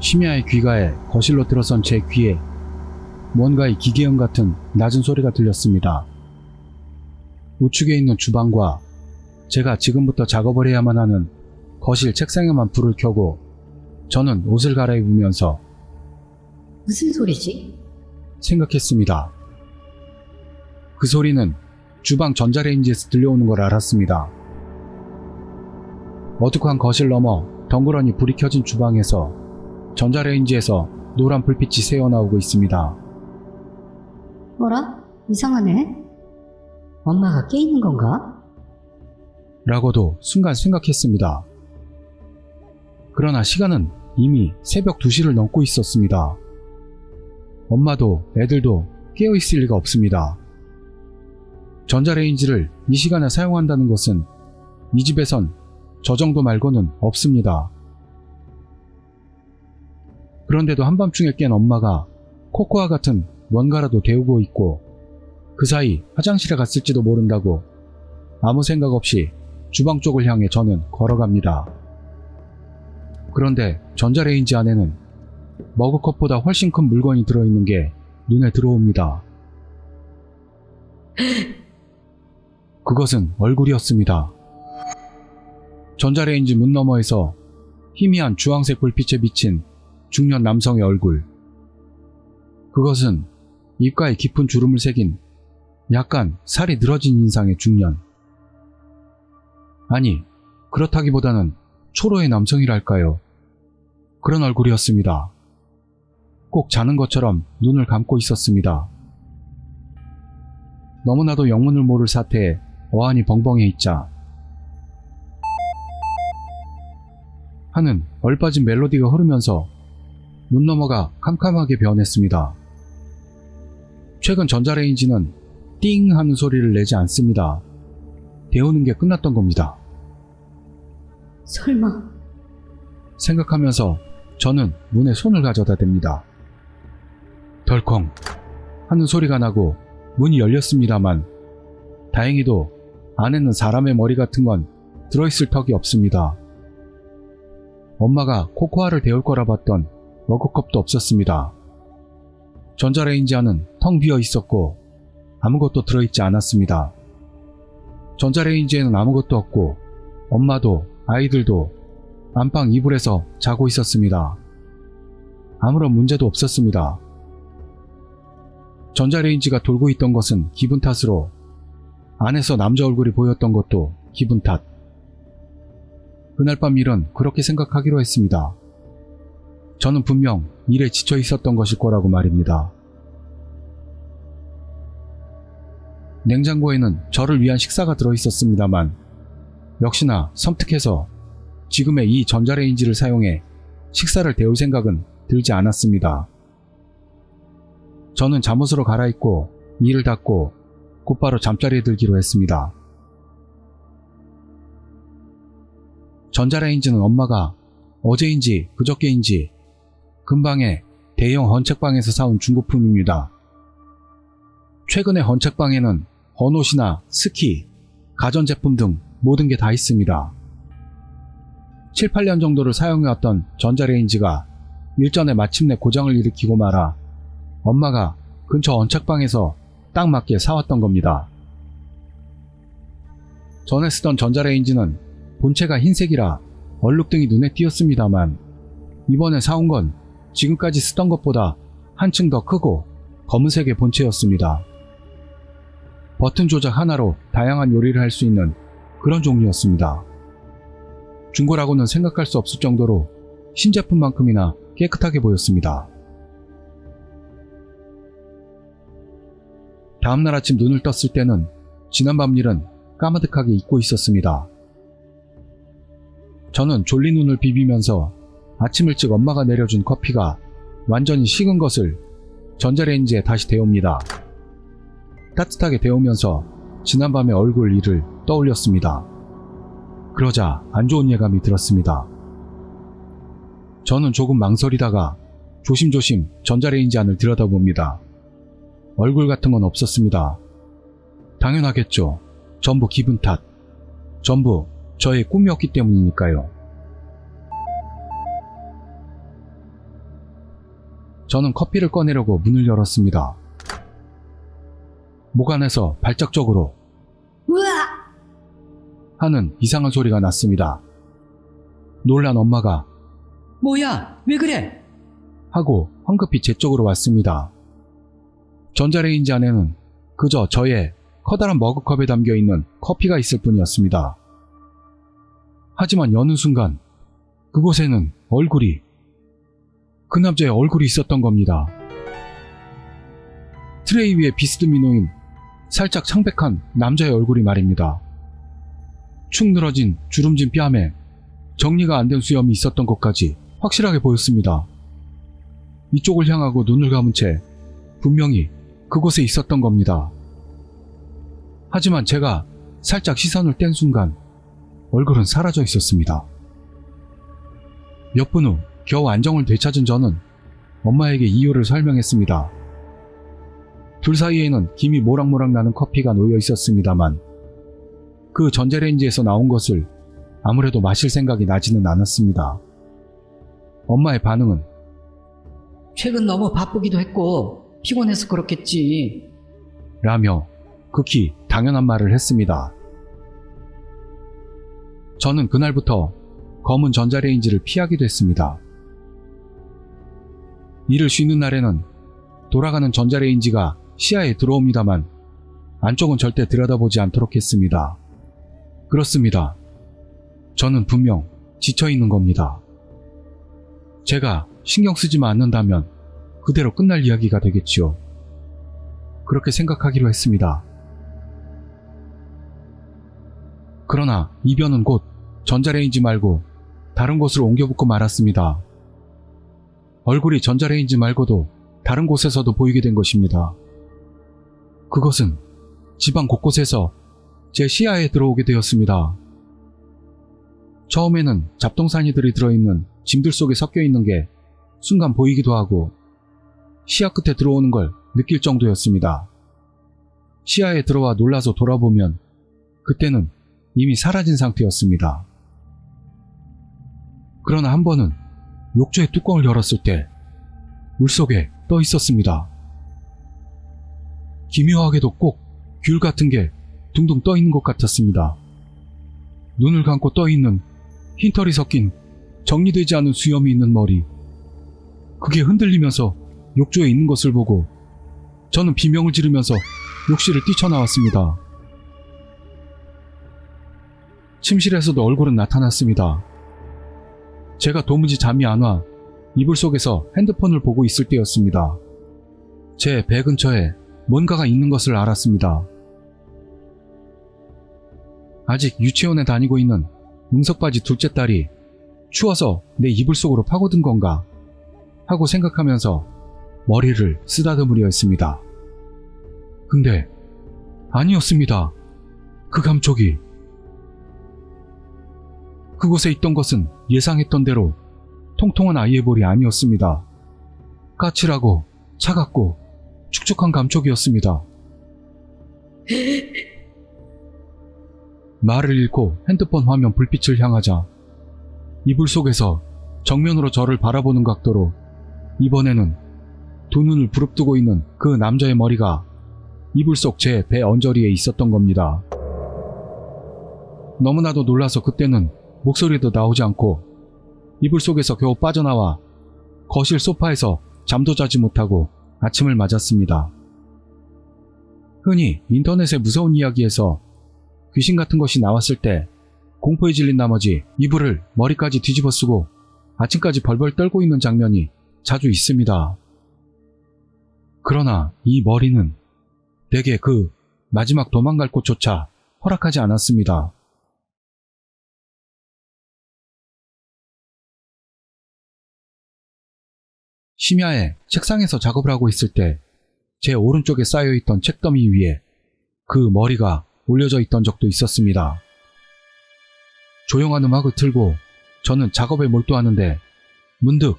심야의 귀가에 거실로 들어선 제 귀에 뭔가의 기계음 같은 낮은 소리가 들렸습니다. 우측에 있는 주방과 제가 지금부터 작업을 해야만 하는 거실 책상에만 불을 켜고 저는 옷을 갈아입으면서 무슨 소리지? 생각했습니다. 그 소리는 주방 전자레인지에서 들려오는 걸 알았습니다. 어둑한 거실 너머 덩그러니 불이 켜진 주방에서 전자레인지에서 노란 불빛이 새어나오고 있습니다. 뭐라? 이상하네. 엄마가 깨 있는 건가? 라고도 순간 생각했습니다. 그러나 시간은 이미 새벽 2시를 넘고 있었습니다. 엄마도 애들도 깨어있을 리가 없습니다. 전자레인지를 이 시간에 사용한다는 것은 이 집에선 저 정도 말고는 없습니다. 그런데도 한밤중에 깬 엄마가 코코아 같은 뭔가라도 데우고 있고 그 사이 화장실에 갔을지도 모른다고 아무 생각 없이 주방 쪽을 향해 저는 걸어갑니다. 그런데 전자레인지 안에는 머그컵보다 훨씬 큰 물건이 들어있는 게 눈에 들어옵니다. 그것은 얼굴이었습니다. 전자레인지 문 너머에서 희미한 주황색 불빛에 비친 중년 남성의 얼굴. 그것은 입가에 깊은 주름을 새긴 약간 살이 늘어진 인상의 중년. 아니, 그렇다기보다는 초로의 남성이랄까요. 그런 얼굴이었습니다. 꼭 자는 것처럼 눈을 감고 있었습니다. 너무나도 영문을 모를 사태에 어안이 벙벙해 있자 하는 얼빠진 멜로디가 흐르면서 눈 너머가 캄캄하게 변했습니다. 최근 전자레인지는 띵 하는 소리를 내지 않습니다. 데우는 게 끝났던 겁니다. 설마. 생각하면서 저는 문에 손을 가져다 댑니다. 덜컹 하는 소리가 나고 문이 열렸습니다만 다행히도 안에는 사람의 머리 같은 건 들어있을 턱이 없습니다. 엄마가 코코아를 데울 거라 봤던 머그컵도 없었습니다. 전자레인지 안은 텅 비어 있었고 아무것도 들어있지 않았습니다. 전자레인지에는 아무것도 없고 엄마도 아이들도 안방 이불에서 자고 있었습니다. 아무런 문제도 없었습니다. 전자레인지가 돌고 있던 것은 기분 탓으로 안에서 남자 얼굴이 보였던 것도 기분 탓. 그날 밤 일은 그렇게 생각하기로 했습니다. 저는 분명 일에 지쳐 있었던 것일 거라고 말입니다. 냉장고에는 저를 위한 식사가 들어있었습니다만 역시나 섬뜩해서 지금의 이 전자레인지를 사용해 식사를 데울 생각은 들지 않았습니다. 저는 잠옷으로 갈아입고 이를 닫고 곧바로 잠자리에 들기로 했습니다. 전자레인지는 엄마가 어제인지 그저께인지 근방에 대형 헌책방에서 사온 중고품입니다. 최근에 헌책방에는 헌옷이나 스키, 가전제품 등 모든 게 다 있습니다. 7, 8년 정도를 사용해왔던 전자레인지가 일전에 마침내 고장을 일으키고 말아 엄마가 근처 헌책방에서 딱 맞게 사왔던 겁니다. 전에 쓰던 전자레인지는 본체가 흰색이라 얼룩등이 눈에 띄었습니다만 이번에 사온 건 지금까지 쓰던 것보다 한층 더 크고 검은색의 본체였습니다. 버튼 조작 하나로 다양한 요리를 할 수 있는 그런 종류였습니다. 중고라고는 생각할 수 없을 정도로 신제품만큼이나 깨끗하게 보였습니다. 다음날 아침 눈을 떴을 때는 지난밤 일은 까마득하게 잊고 있었습니다. 저는 졸린 눈을 비비면서 아침 일찍 엄마가 내려준 커피가 완전히 식은 것을 전자레인지에 다시 데웁니다. 따뜻하게 데우면서 지난밤의 얼굴 일을 떠올렸습니다. 그러자 안 좋은 예감이 들었습니다. 저는 조금 망설이다가 조심조심 전자레인지 안을 들여다봅니다. 얼굴 같은 건 없었습니다. 당연하겠죠. 전부 기분 탓. 전부 저의 꿈이었기 때문이니까요. 저는 커피를 꺼내려고 문을 열었습니다. 목 안에서 발작적으로 으아! 하는 이상한 소리가 났습니다. 놀란 엄마가 뭐야? 왜 그래? 하고 황급히 제 쪽으로 왔습니다. 전자레인지 안에는 그저 저의 커다란 머그컵에 담겨있는 커피가 있을 뿐이었습니다. 하지만 여는 순간 그곳에는 얼굴이, 그 남자의 얼굴이 있었던 겁니다. 트레이 위에 비스듬히 놓인 살짝 창백한 남자의 얼굴이 말입니다. 축 늘어진 주름진 뺨에 정리가 안 된 수염이 있었던 것까지 확실하게 보였습니다. 이쪽을 향하고 눈을 감은 채 분명히 그곳에 있었던 겁니다. 하지만 제가 살짝 시선을 뗀 순간 얼굴은 사라져 있었습니다. 몇 분 후 겨우 안정을 되찾은 저는 엄마에게 이유를 설명했습니다. 둘 사이에는 김이 모락모락 나는 커피가 놓여 있었습니다만 그 전자레인지에서 나온 것을 아무래도 마실 생각이 나지는 않았습니다. 엄마의 반응은 최근 너무 바쁘기도 했고 피곤해서 그렇겠지. 라며 극히 당연한 말을 했습니다. 저는 그날부터 검은 전자레인지를 피하기도 했습니다. 일을 쉬는 날에는 돌아가는 전자레인지가 시야에 들어옵니다만 안쪽은 절대 들여다보지 않도록 했습니다. 그렇습니다. 저는 분명 지쳐있는 겁니다. 제가 신경 쓰지만 않는다면 그대로 끝날 이야기가 되겠지요. 그렇게 생각하기로 했습니다. 그러나 이변은 곧 전자레인지 말고 다른 곳으로 옮겨붙고 말았습니다. 얼굴이 전자레인지 말고도 다른 곳에서도 보이게 된 것입니다. 그것은 집안 곳곳에서 제 시야에 들어오게 되었습니다. 처음에는 잡동사니들이 들어있는 짐들 속에 섞여 있는 게 순간 보이기도 하고 시야 끝에 들어오는 걸 느낄 정도였습니다. 시야에 들어와 놀라서 돌아보면 그때는 이미 사라진 상태였습니다. 그러나 한 번은 욕조의 뚜껑을 열었을 때 물속에 떠 있었습니다. 기묘하게도 꼭 귤 같은 게 둥둥 떠 있는 것 같았습니다. 눈을 감고 떠 있는 흰털이 섞인 정리되지 않은 수염이 있는 머리. 그게 흔들리면서 욕조에 있는 것을 보고 저는 비명을 지르면서 욕실을 뛰쳐나왔습니다. 침실에서도 얼굴은 나타났습니다. 제가 도무지 잠이 안 와 이불 속에서 핸드폰을 보고 있을 때였습니다. 제 배 근처에 뭔가가 있는 것을 알았습니다. 아직 유치원에 다니고 있는 응석바지 둘째 딸이 추워서 내 이불 속으로 파고든 건가 하고 생각하면서 머리를 쓰다듬으려 했습니다. 근데 아니었습니다. 그 감촉이. 그곳에 있던 것은 예상했던 대로 통통한 아이의 볼이 아니었습니다. 까칠하고 차갑고 축축한 감촉이었습니다. 말을 잃고 핸드폰 화면 불빛을 향하자 이불 속에서 정면으로 저를 바라보는 각도로 이번에는 두 눈을 부릅뜨고 있는 그 남자의 머리가 이불 속 제 배 언저리에 있었던 겁니다. 너무나도 놀라서 그때는 목소리도 나오지 않고 이불 속에서 겨우 빠져나와 거실 소파에서 잠도 자지 못하고 아침을 맞았습니다. 흔히 인터넷의 무서운 이야기에서 귀신 같은 것이 나왔을 때 공포에 질린 나머지 이불을 머리까지 뒤집어 쓰고 아침까지 벌벌 떨고 있는 장면이 자주 있습니다. 그러나 이 머리는 내게 그 마지막 도망갈 곳조차 허락하지 않았습니다. 심야에 책상에서 작업을 하고 있을 때 제 오른쪽에 쌓여있던 책더미 위에 그 머리가 올려져 있던 적도 있었습니다. 조용한 음악을 틀고 저는 작업에 몰두하는데 문득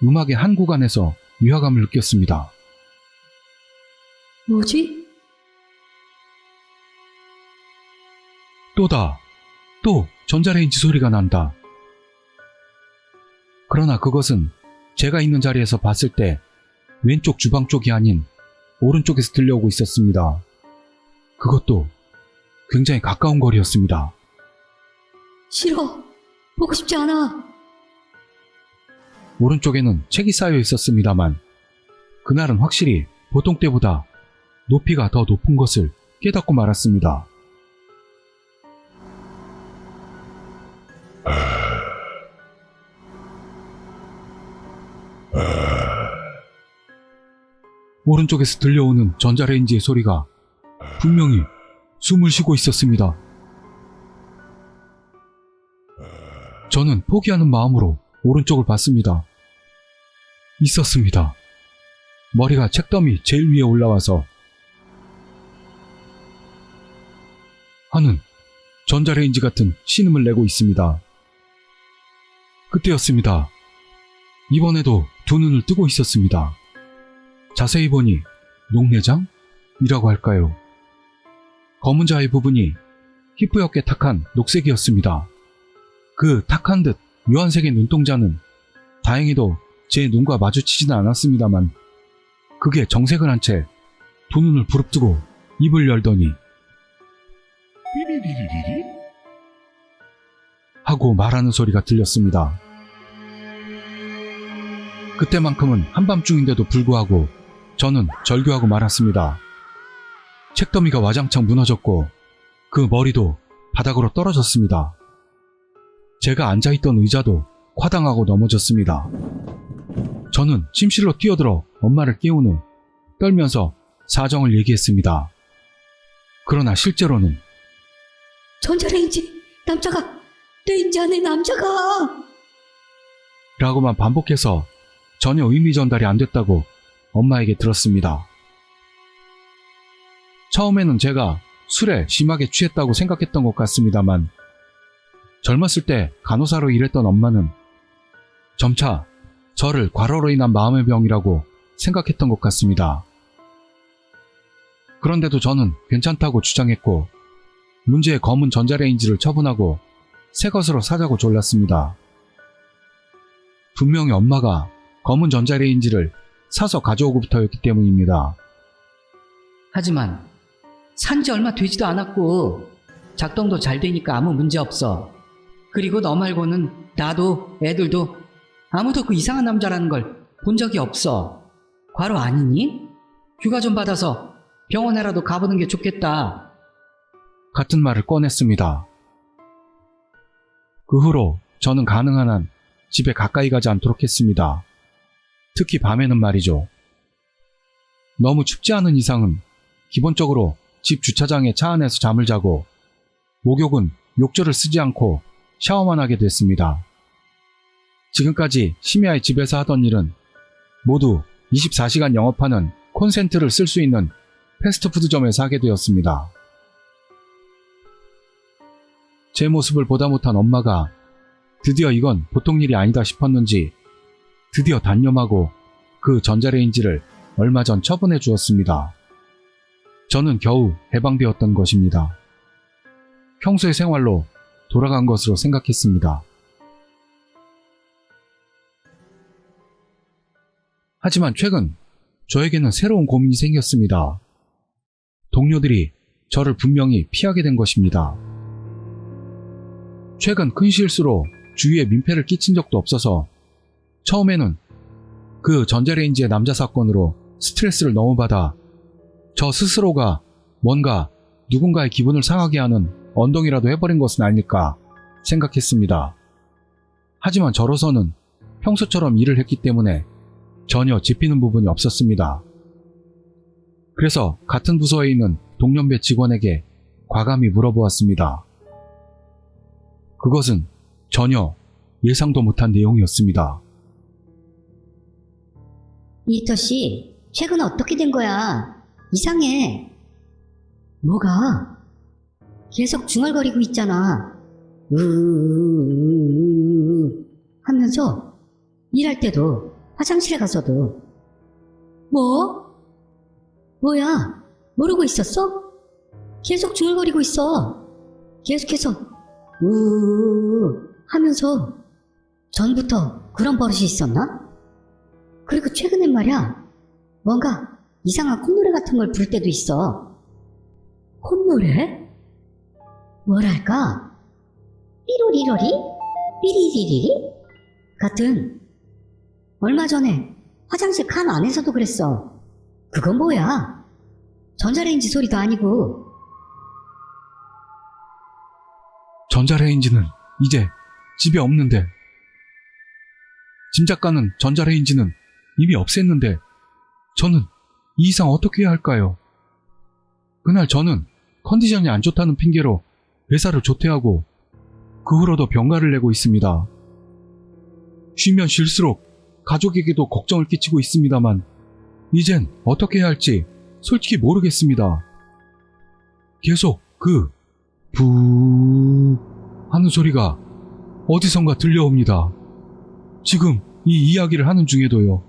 음악의 한 구간에서 위화감을 느꼈습니다. 뭐지? 또다. 또 전자레인지 소리가 난다. 그러나 그것은 제가 있는 자리에서 봤을 때 왼쪽 주방 쪽이 아닌 오른쪽에서 들려오고 있었습니다. 그것도 굉장히 가까운 거리였습니다. 싫어. 보고 싶지 않아. 오른쪽에는 책이 쌓여 있었습니다만 그날은 확실히 보통 때보다 높이가 더 높은 것을 깨닫고 말았습니다. 오른쪽에서 들려오는 전자레인지의 소리가 분명히 숨을 쉬고 있었습니다. 저는 포기하는 마음으로 오른쪽을 봤습니다. 있었습니다. 머리가 책더미 제일 위에 올라와서 하는 전자레인지 같은 신음을 내고 있습니다. 그때였습니다. 이번에도 두 눈을 뜨고 있었습니다. 자세히 보니 녹내장이라고 할까요? 검은 자의 부분이 희뿌옇게 탁한 녹색이었습니다. 그 탁한 듯 묘한색의 눈동자는 다행히도 제 눈과 마주치지는 않았습니다만 그게 정색을 한 채 두 눈을 부릅뜨고 입을 열더니 하고 말하는 소리가 들렸습니다. 그때만큼은 한밤중인데도 불구하고 저는 절규하고 말았습니다. 책더미가 와장창 무너졌고 그 머리도 바닥으로 떨어졌습니다. 제가 앉아있던 의자도 화당하고 넘어졌습니다. 저는 침실로 뛰어들어 엄마를 깨운 후 떨면서 사정을 얘기했습니다. 그러나 실제로는 전자레인지 남자가 내 인지 안에 남자가. 라고만 반복해서 전혀 의미 전달이 안 됐다고 엄마에게 들었습니다. 처음에는 제가 술에 심하게 취했다고 생각했던 것 같습니다만 젊었을 때 간호사로 일했던 엄마는 점차 저를 과로로 인한 마음의 병이라고 생각했던 것 같습니다. 그런데도 저는 괜찮다고 주장했고 문제의 검은 전자레인지를 처분하고 새 것으로 사자고 졸랐습니다. 분명히 엄마가 검은 전자레인지를 사서 가져오고부터였기 때문입니다. 하지만 산지 얼마 되지도 않았고 작동도 잘 되니까 아무 문제 없어. 그리고 너 말고는 나도 애들도 아무도 그 이상한 남자라는 걸 본 적이 없어. 과로 아니니? 휴가 좀 받아서 병원에라도 가보는 게 좋겠다. 같은 말을 꺼냈습니다. 그 후로 저는 가능한 한 집에 가까이 가지 않도록 했습니다. 특히 밤에는 말이죠. 너무 춥지 않은 이상은 기본적으로 집 주차장에 차 안에서 잠을 자고 목욕은 욕조를 쓰지 않고 샤워만 하게 됐습니다. 지금까지 심야에 집에서 하던 일은 모두 24시간 영업하는 콘센트를 쓸 수 있는 패스트푸드점에서 하게 되었습니다. 제 모습을 보다 못한 엄마가 드디어 이건 보통 일이 아니다 싶었는지 드디어 단념하고 그 전자레인지를 얼마 전 처분해 주었습니다. 저는 겨우 해방되었던 것입니다. 평소의 생활로 돌아간 것으로 생각했습니다. 하지만 최근 저에게는 새로운 고민이 생겼습니다. 동료들이 저를 분명히 피하게 된 것입니다. 최근 큰 실수로 주위에 민폐를 끼친 적도 없어서 처음에는 그 전자레인지의 남자 사건으로 스트레스를 너무 받아 저 스스로가 뭔가 누군가의 기분을 상하게 하는 언덩이라도 해버린 것은 아닐까 생각했습니다. 하지만 저로서는 평소처럼 일을 했기 때문에 전혀 짚히는 부분이 없었습니다. 그래서 같은 부서에 있는 동년배 직원에게 과감히 물어보았습니다. 그것은 전혀 예상도 못한 내용이었습니다. 이터 씨, 최근 어떻게 된 거야? 이상해. 뭐가? 계속 중얼거리고 있잖아. 하면서 일할 때도 화장실에 가서도. 뭐? 뭐야? 모르고 있었어? 계속 중얼거리고 있어. 계속해서 하면서 전부터 그런 버릇이 있었나? 그리고 최근엔 말이야, 뭔가 이상한 콧노래 같은 걸 부를 때도 있어. 콧노래? 뭐랄까? 삐로리로리? 삐리리리리? 같은. 얼마 전에 화장실 칸 안에서도 그랬어. 그건 뭐야? 전자레인지 소리도 아니고. 전자레인지는 이제 집에 없는데. 짐 작가는 전자레인지는 이미 없앴는데 저는 이 이상 어떻게 해야 할까요? 그날 저는 컨디션이 안 좋다는 핑계로 회사를 조퇴하고 그 후로도 병가를 내고 있습니다. 쉬면 쉴수록 가족에게도 걱정을 끼치고 있습니다만 이젠 어떻게 해야 할지 솔직히 모르겠습니다. 계속 그 부 하는 소리가 어디선가 들려옵니다. 지금 이 이야기를 하는 중에도요.